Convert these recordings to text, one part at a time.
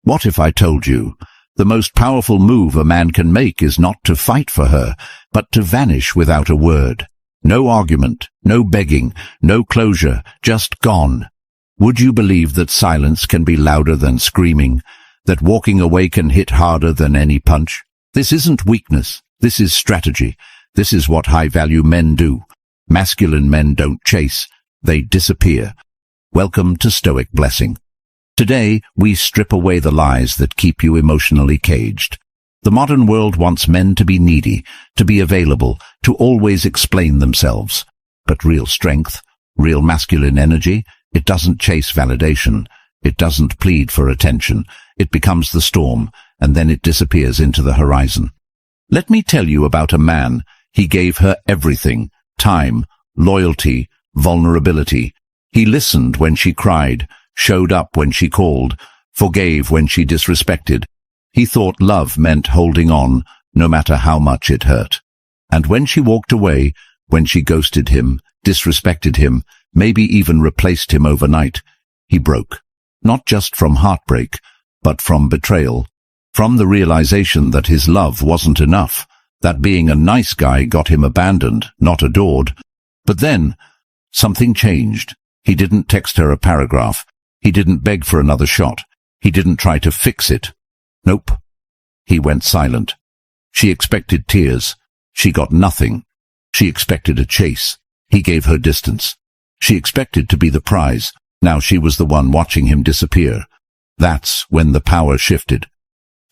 What if I told you? The most powerful move a man can make is not to fight for her, but to vanish without a word. No argument, no begging, no closure, just gone. Would you believe that silence can be louder than screaming? That walking away can hit harder than any punch? This isn't weakness. This is strategy. This is what high-value men do. Masculine men don't chase. They disappear. Welcome to Stoic Blessing. Today, we strip away the lies that keep you emotionally caged. The modern world wants men to be needy, to be available, to always explain themselves. But real strength, real masculine energy, it doesn't chase validation. It doesn't plead for attention. It becomes the storm, and then it disappears into the horizon. Let me tell you about a man. He gave her everything: time, loyalty, vulnerability. He listened when she cried, showed up when she called, forgave when she disrespected. He thought love meant holding on, no matter how much it hurt. And when she walked away, when she ghosted him, disrespected him, maybe even replaced him overnight, he broke. Not just from heartbreak, but from betrayal. From the realization that his love wasn't enough, that being a nice guy got him abandoned, not adored. But then, something changed. He didn't text her a paragraph. He didn't beg for another shot. He didn't try to fix it. Nope. He went silent. She expected tears. She got nothing. She expected a chase. He gave her distance. She expected to be the prize. Now she was the one watching him disappear. That's when the power shifted.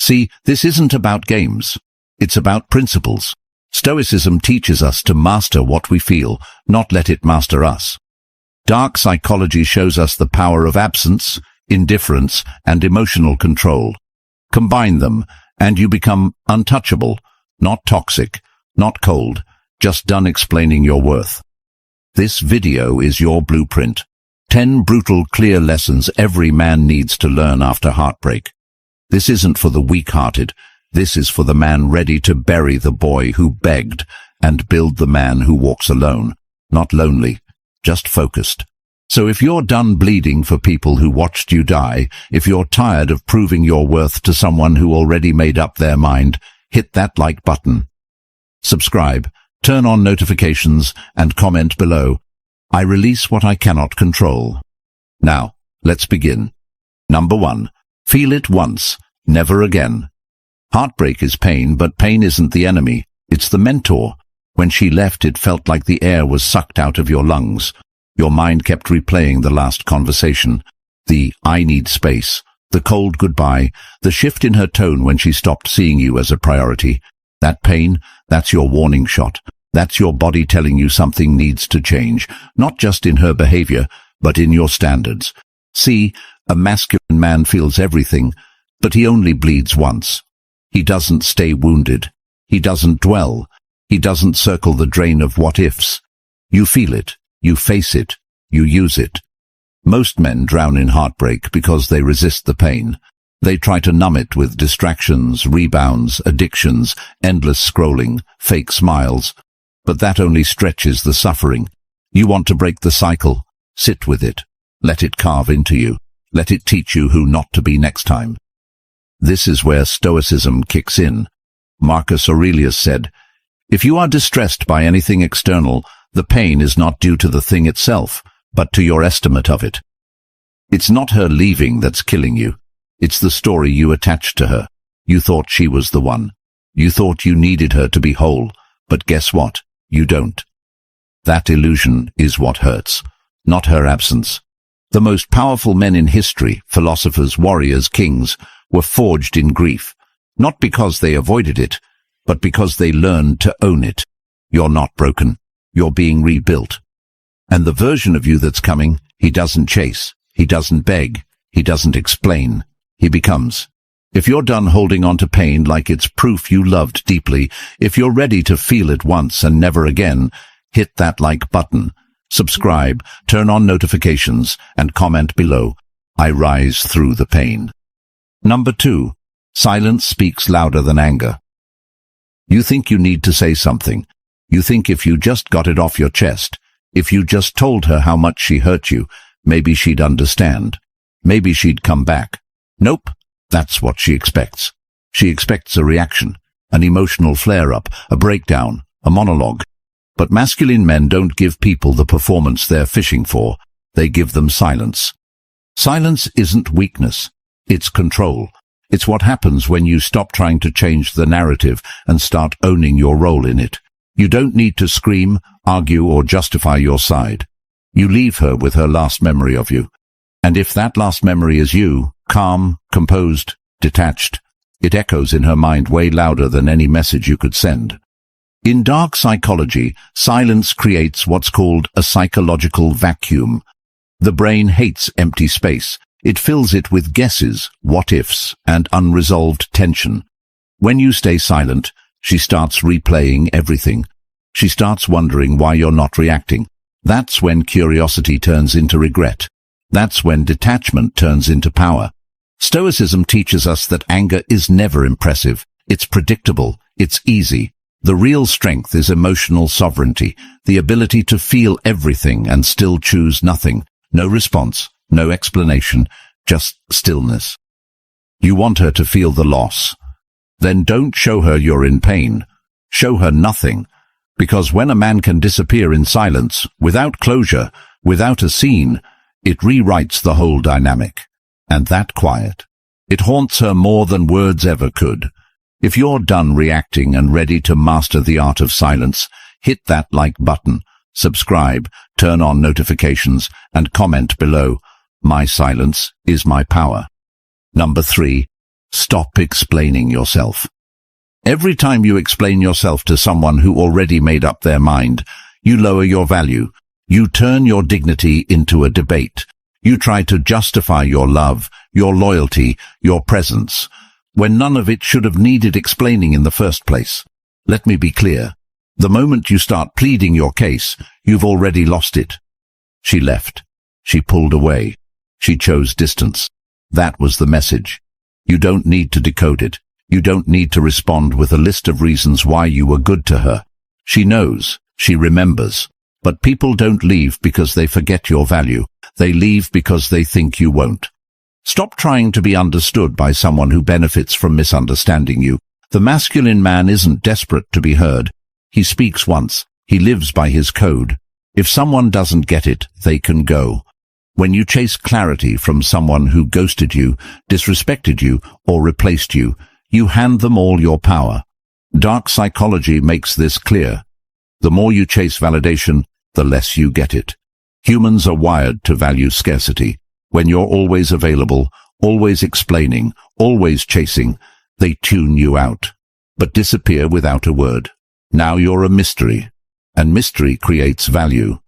See, this isn't about games. It's about principles. Stoicism teaches us to master what we feel, not let it master us. Dark psychology shows us the power of absence, indifference, and emotional control. Combine them, and you become untouchable, not toxic, not cold, just done explaining your worth. This video is your blueprint. 10 brutal, clear lessons every man needs to learn after heartbreak. This isn't for the weak-hearted. This is for the man ready to bury the boy who begged and build the man who walks alone, not lonely, just focused. So if you're done bleeding for people who watched you die, if you're tired of proving your worth to someone who already made up their mind, hit that like button. Subscribe, turn on notifications, and comment below. I release what I cannot control. Now, let's begin. Number 1. Feel it once, never again. Heartbreak is pain, but pain isn't the enemy. It's the mentor. When she left, it felt like the air was sucked out of your lungs. Your mind kept replaying the last conversation, the "I need space," the cold goodbye, the shift in her tone when she stopped seeing you as a priority. That pain, that's your warning shot. That's your body telling you something needs to change, not just in her behavior, but in your standards. See, a masculine man feels everything, but he only bleeds once. He doesn't stay wounded. He doesn't dwell. He doesn't circle the drain of what-ifs. You feel it. You face it. You use it. Most men drown in heartbreak because they resist the pain. They try to numb it with distractions, rebounds, addictions, endless scrolling, fake smiles. But that only stretches the suffering. You want to break the cycle. Sit with it. Let it carve into you. Let it teach you who not to be next time. This is where Stoicism kicks in. Marcus Aurelius said, "If you are distressed by anything external, the pain is not due to the thing itself, but to your estimate of it." It's not her leaving that's killing you. It's the story you attached to her. You thought she was the one. You thought you needed her to be whole, but guess what? You don't. That illusion is what hurts, not her absence. The most powerful men in history, philosophers, warriors, kings, were forged in grief, not because they avoided it, but because they learned to own it. You're not broken. You're being rebuilt. And the version of you that's coming, he doesn't chase, he doesn't beg, he doesn't explain, he becomes. If you're done holding on to pain like it's proof you loved deeply, if you're ready to feel it once and never again, hit that like button, subscribe, turn on notifications, and comment below. I rise through the pain. Number 2. Silence speaks louder than anger. You think you need to say something. You think if you just got it off your chest, if you just told her how much she hurt you, maybe she'd understand. Maybe she'd come back. Nope. That's what she expects. She expects a reaction, an emotional flare-up, a breakdown, a monologue. But masculine men don't give people the performance they're fishing for. They give them silence. Silence isn't weakness. It's control. It's what happens when you stop trying to change the narrative and start owning your role in it. You don't need to scream, argue, or justify your side. You leave her with her last memory of you. And if that last memory is you, calm, composed, detached, it echoes in her mind way louder than any message you could send. In dark psychology, silence creates what's called a psychological vacuum. The brain hates empty space. It fills it with guesses, what-ifs, and unresolved tension. When you stay silent, she starts replaying everything. She starts wondering why you're not reacting. That's when curiosity turns into regret. That's when detachment turns into power. Stoicism teaches us that anger is never impressive. It's predictable. It's easy. The real strength is emotional sovereignty, the ability to feel everything and still choose nothing. No response, no explanation, just stillness. You want her to feel the loss. Then don't show her you're in pain. Show her nothing. Because when a man can disappear in silence, without closure, without a scene, it rewrites the whole dynamic. And that quiet, it haunts her more than words ever could. If you're done reacting and ready to master the art of silence, hit that like button, subscribe, turn on notifications, and comment below. My silence is my power. Number 3. Stop explaining yourself. Every time you explain yourself to someone who already made up their mind, you lower your value. You turn your dignity into a debate. You try to justify your love, your loyalty, your presence, when none of it should have needed explaining in the first place. Let me be clear. The moment you start pleading your case, you've already lost it. She left. She pulled away. She chose distance. That was the message. You don't need to decode it. You don't need to respond with a list of reasons why you were good to her. She knows. She remembers. But people don't leave because they forget your value. They leave because they think you won't. Stop trying to be understood by someone who benefits from misunderstanding you. The masculine man isn't desperate to be heard. He speaks once. He lives by his code. If someone doesn't get it, they can go. When you chase clarity from someone who ghosted you, disrespected you, or replaced you, you hand them all your power. Dark psychology makes this clear. The more you chase validation, the less you get it. Humans are wired to value scarcity. When you're always available, always explaining, always chasing, they tune you out, but disappear without a word. Now you're a mystery, and mystery creates value.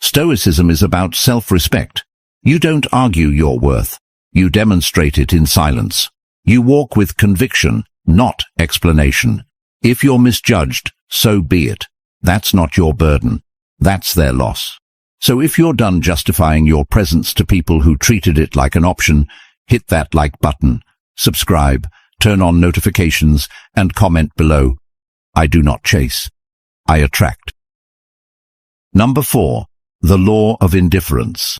Stoicism is about self-respect. You don't argue your worth. You demonstrate it in silence. You walk with conviction, not explanation. If you're misjudged, so be it. That's not your burden. That's their loss. So if you're done justifying your presence to people who treated it like an option, hit that like button, subscribe, turn on notifications, and comment below. I do not chase. I attract. Number 4. The law of indifference.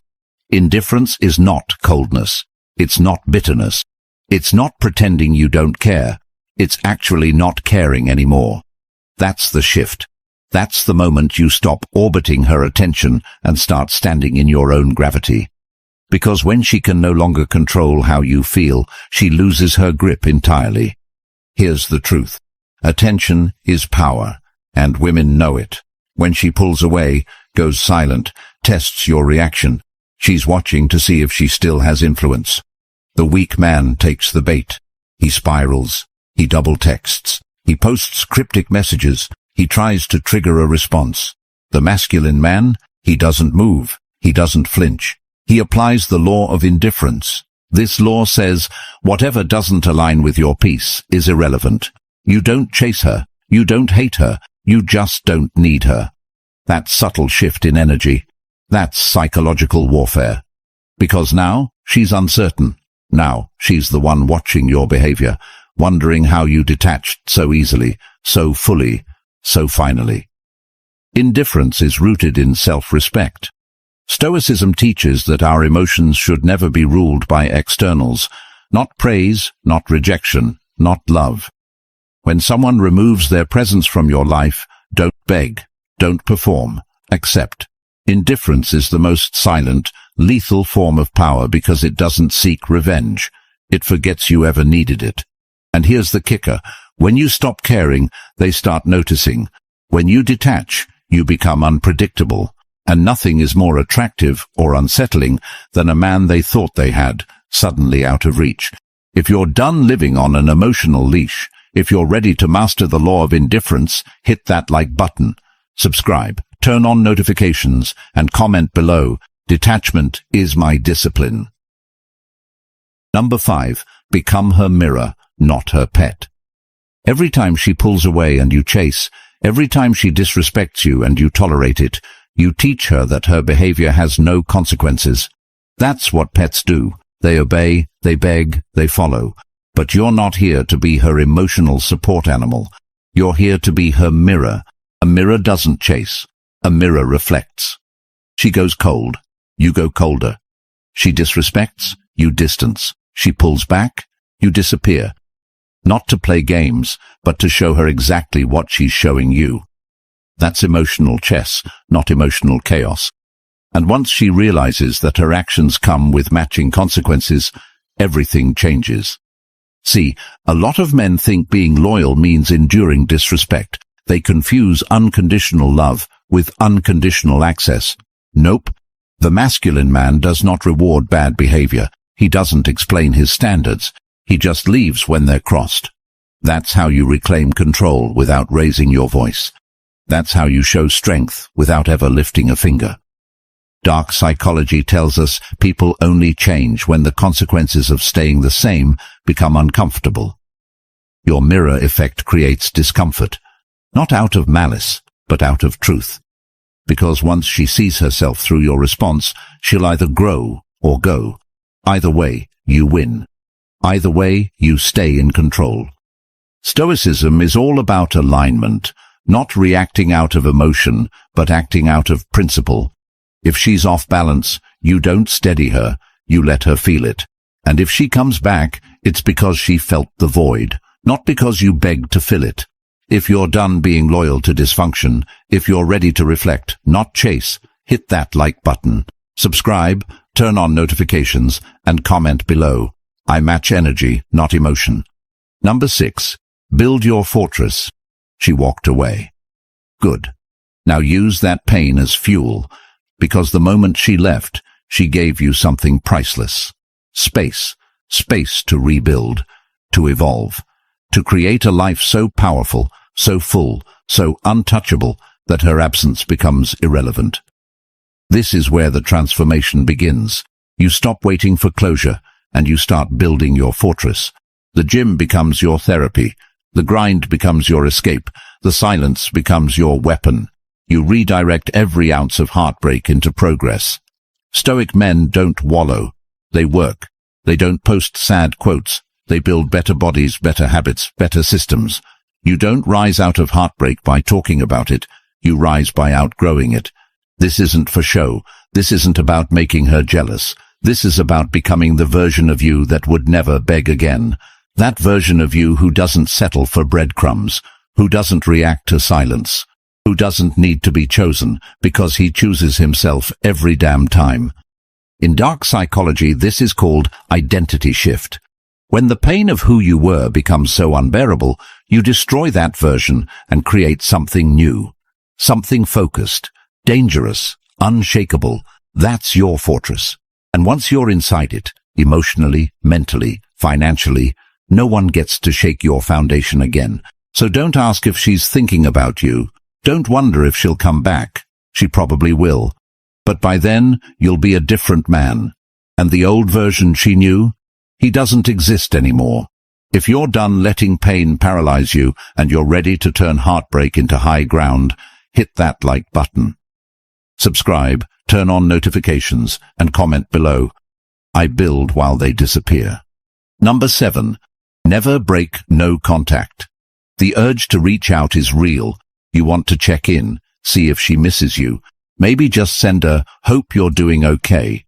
Indifference is not coldness. It's not bitterness. It's not pretending you don't care. It's actually not caring anymore. That's the shift. That's the moment you stop orbiting her attention and start standing in your own gravity. Because when she can no longer control how you feel, she loses her grip entirely. Here's the truth. Attention is power, and women know it. When she pulls away, goes silent, tests your reaction, she's watching to see if she still has influence. The weak man takes the bait. He spirals. He double texts. He posts cryptic messages. He tries to trigger a response. The masculine man, he doesn't move. He doesn't flinch. He applies the law of indifference. This law says, whatever doesn't align with your peace is irrelevant. You don't chase her. You don't hate her. You just don't need her. That subtle shift in energy, that's psychological warfare. Because now, she's uncertain. Now, she's the one watching your behavior, wondering how you detached so easily, so fully, so finally. Indifference is rooted in self-respect. Stoicism teaches that our emotions should never be ruled by externals. Not praise, not rejection, not love. When someone removes their presence from your life, don't beg, don't perform, accept. Indifference is the most silent, lethal form of power because it doesn't seek revenge. It forgets you ever needed it. And here's the kicker. When you stop caring, they start noticing. When you detach, you become unpredictable. And nothing is more attractive or unsettling than a man they thought they had, suddenly out of reach. If you're done living on an emotional leash, if you're ready to master the law of indifference, hit that like button. Subscribe, turn on notifications, and comment below. Detachment is my discipline. Number 5. Become her mirror, not her pet. Every time she pulls away and you chase, every time she disrespects you and you tolerate it, you teach her that her behavior has no consequences. That's what pets do. They obey, they beg, they follow. But you're not here to be her emotional support animal. You're here to be her mirror. A mirror doesn't chase. A mirror reflects. She goes cold. You go colder. She disrespects. You distance. She pulls back. You disappear. Not to play games, but to show her exactly what she's showing you. That's emotional chess, not emotional chaos. And once she realizes that her actions come with matching consequences, everything changes. See, a lot of men think being loyal means enduring disrespect. They confuse unconditional love with unconditional access. Nope. The masculine man does not reward bad behavior. He doesn't explain his standards. He just leaves when they're crossed. That's how you reclaim control without raising your voice. That's how you show strength without ever lifting a finger. Dark psychology tells us people only change when the consequences of staying the same become uncomfortable. Your mirror effect creates discomfort, not out of malice, but out of truth. Because once she sees herself through your response, she'll either grow or go. Either way, you win. Either way, you stay in control. Stoicism is all about alignment, not reacting out of emotion, but acting out of principle. If she's off balance, you don't steady her, you let her feel it. And if she comes back, it's because she felt the void, not because you begged to fill it. If you're done being loyal to dysfunction, if you're ready to reflect, not chase, hit that like button. Subscribe, turn on notifications, and comment below. I match energy, not emotion. Number 6. Build your fortress. She walked away. Good. Now use that pain as fuel, because the moment she left, she gave you something priceless. Space. Space to rebuild, to evolve, to create a life so powerful, so full, so untouchable that her absence becomes irrelevant. This is where the transformation begins. You stop waiting for closure, and you start building your fortress. The gym becomes your therapy. The grind becomes your escape. The silence becomes your weapon. You redirect every ounce of heartbreak into progress. Stoic men don't wallow. They work. They don't post sad quotes. They build better bodies, better habits, better systems. You don't rise out of heartbreak by talking about it. You rise by outgrowing it. This isn't for show. This isn't about making her jealous. This is about becoming the version of you that would never beg again. That version of you who doesn't settle for breadcrumbs, who doesn't react to silence, who doesn't need to be chosen because he chooses himself every damn time. In dark psychology, this is called identity shift. When the pain of who you were becomes so unbearable, you destroy that version and create something new. Something focused, dangerous, unshakable. That's your fortress. And once you're inside it, emotionally, mentally, financially, no one gets to shake your foundation again. So don't ask if she's thinking about you. Don't wonder if she'll come back. She probably will. But by then, you'll be a different man. And the old version she knew, he doesn't exist anymore. If you're done letting pain paralyze you and you're ready to turn heartbreak into high ground, hit that like button. Subscribe, turn on notifications, and comment below. I build while they disappear. Number 7. Never break no contact. The urge to reach out is real. You want to check in, see if she misses you. Maybe just send a, "Hope you're doing okay."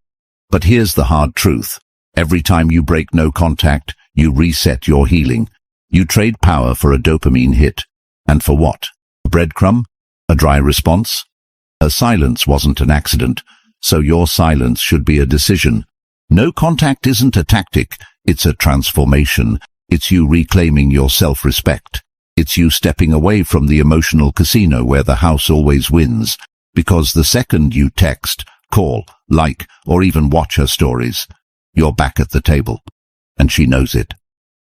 But here's the hard truth. Every time you break no contact, you reset your healing. You trade power for a dopamine hit. And for what? A breadcrumb? A dry response? Her silence wasn't an accident, so your silence should be a decision. No contact isn't a tactic, it's a transformation. It's you reclaiming your self-respect. It's you stepping away from the emotional casino where the house always wins. Because the second you text, call, like, or even watch her stories, you're back at the table. And she knows it.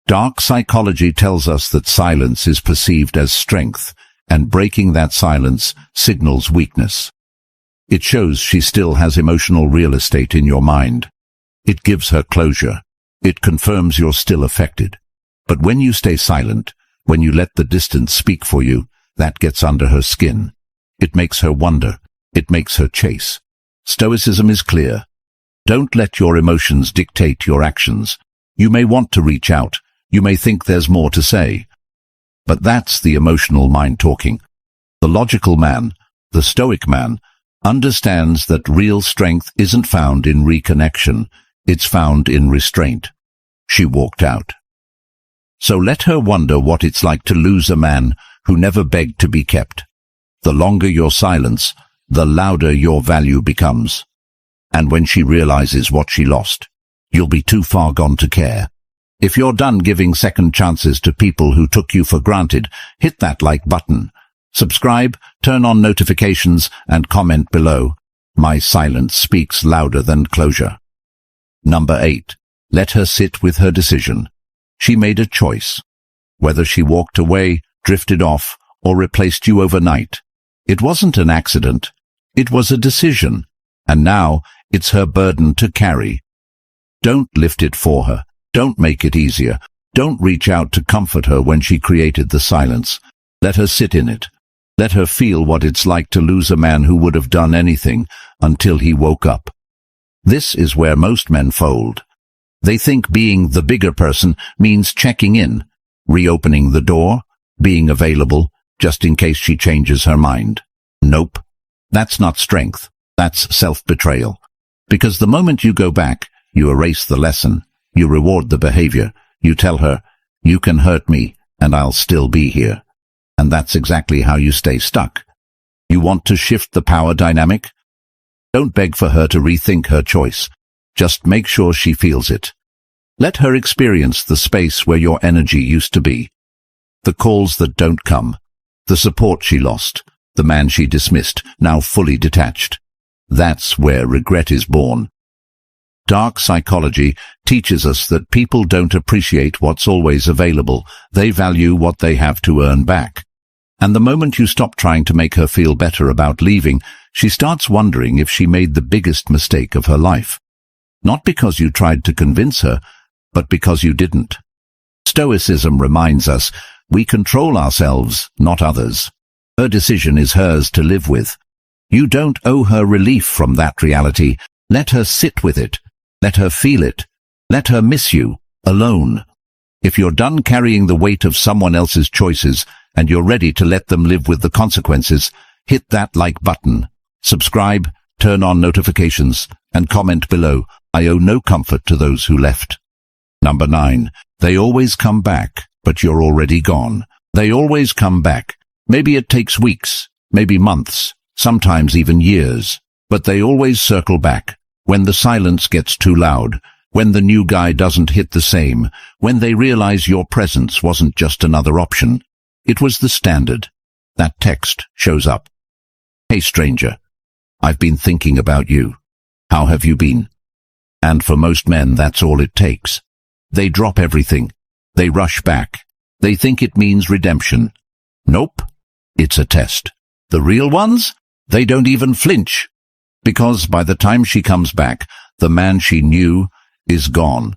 Dark psychology tells us that silence is perceived as strength, and breaking that silence signals weakness. It shows she still has emotional real estate in your mind. It gives her closure. It confirms you're still affected. But when you stay silent, when you let the distance speak for you, that gets under her skin. It makes her wonder. It makes her chase. Stoicism is clear. Don't let your emotions dictate your actions. You may want to reach out. You may think there's more to say. But that's the emotional mind talking. The logical man, the stoic man, understands that real strength isn't found in reconnection. It's found in restraint. She walked out. So let her wonder what it's like to lose a man who never begged to be kept. The longer your silence, the louder your value becomes. And when she realizes what she lost, you'll be too far gone to care. If you're done giving second chances to people who took you for granted, hit that like button. Subscribe, turn on notifications, and comment below. My silence speaks louder than closure. Number 8. Let her sit with her decision. She made a choice. Whether she walked away, drifted off, or replaced you overnight. It wasn't an accident. It was a decision. And now it's her burden to carry. Don't lift it for her. Don't make it easier. Don't reach out to comfort her when she created the silence. Let her sit in it. Let her feel what it's like to lose a man who would have done anything until he woke up. This is where most men fold. They think being the bigger person means checking in, reopening the door, being available, just in case she changes her mind. Nope. That's not strength. That's self-betrayal. Because the moment you go back, you erase the lesson. You reward the behavior. You tell her, you can hurt me, and I'll still be here. And that's exactly how you stay stuck. You want to shift the power dynamic? Don't beg for her to rethink her choice. Just make sure she feels it. Let her experience the space where your energy used to be. The calls that don't come. The support she lost. The man she dismissed, now fully detached. That's where regret is born. Dark psychology teaches us that people don't appreciate what's always available. They value what they have to earn back. And the moment you stop trying to make her feel better about leaving, she starts wondering if she made the biggest mistake of her life. Not because you tried to convince her, but because you didn't. Stoicism reminds us we control ourselves, not others. Her decision is hers to live with. You don't owe her relief from that reality. Let her sit with it. Let her feel it. Let her miss you, alone. If you're done carrying the weight of someone else's choices and you're ready to let them live with the consequences, hit that like button. Subscribe, turn on notifications, and comment below. I owe no comfort to those who left. Number 9. They always come back, but you're already gone. They always come back. Maybe it takes weeks, maybe months, sometimes even years, but they always circle back. When the silence gets too loud, when the new guy doesn't hit the same, when they realize your presence wasn't just another option. It was the standard. That text shows up. Hey stranger, I've been thinking about you. How have you been? And for most men, that's all it takes. They drop everything. They rush back. They think it means redemption. Nope. It's a test. The real ones? They don't even flinch. Because by the time she comes back, the man she knew is gone,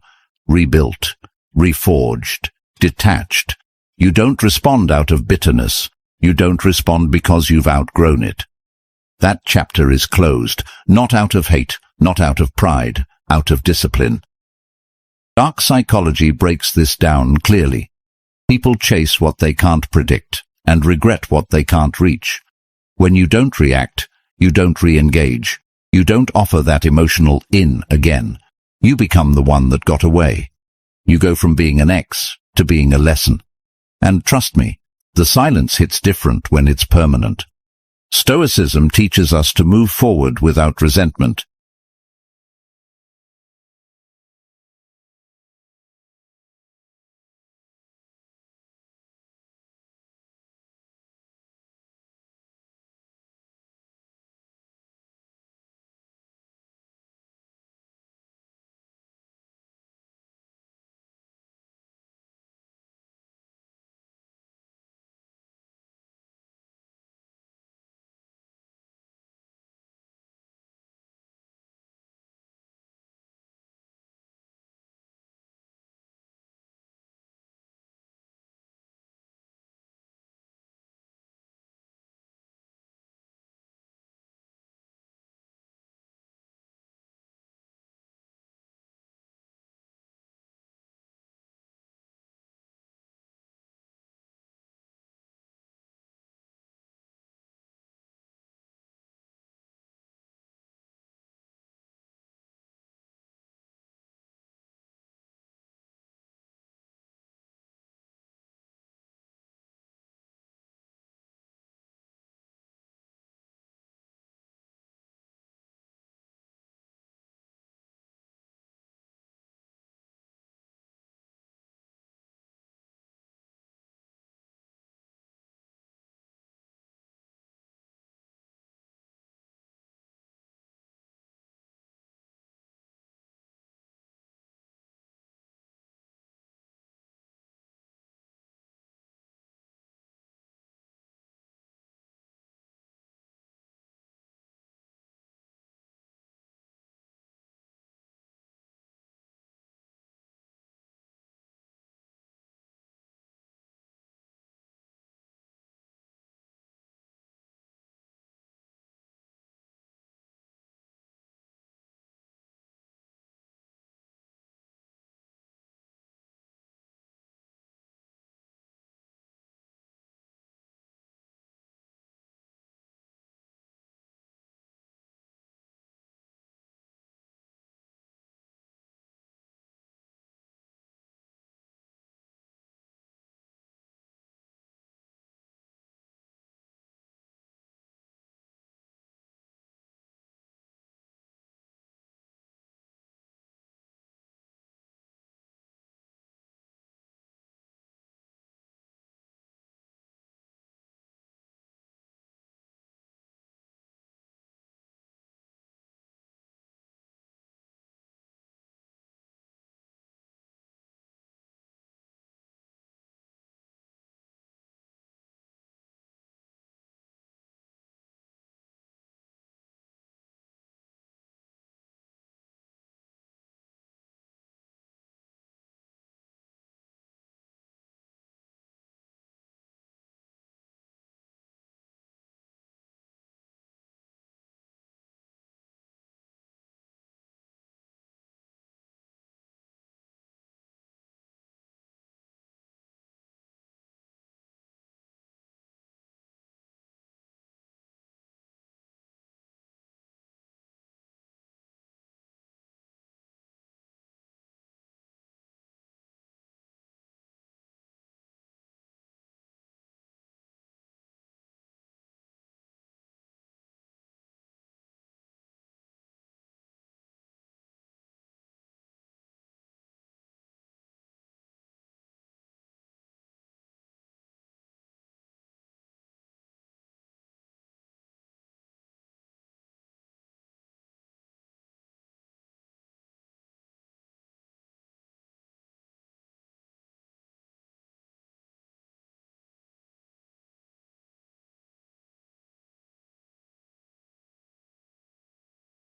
rebuilt, reforged, detached. You don't respond out of bitterness. You don't respond because you've outgrown it. That chapter is closed, not out of hate, not out of pride, out of discipline. Dark psychology breaks this down clearly. People chase what they can't predict and regret what they can't reach. When you don't react, you don't re-engage. You don't offer that emotional in again. You become the one that got away. You go from being an ex to being a lesson. And trust me, the silence hits different when it's permanent. Stoicism teaches us to move forward without resentment,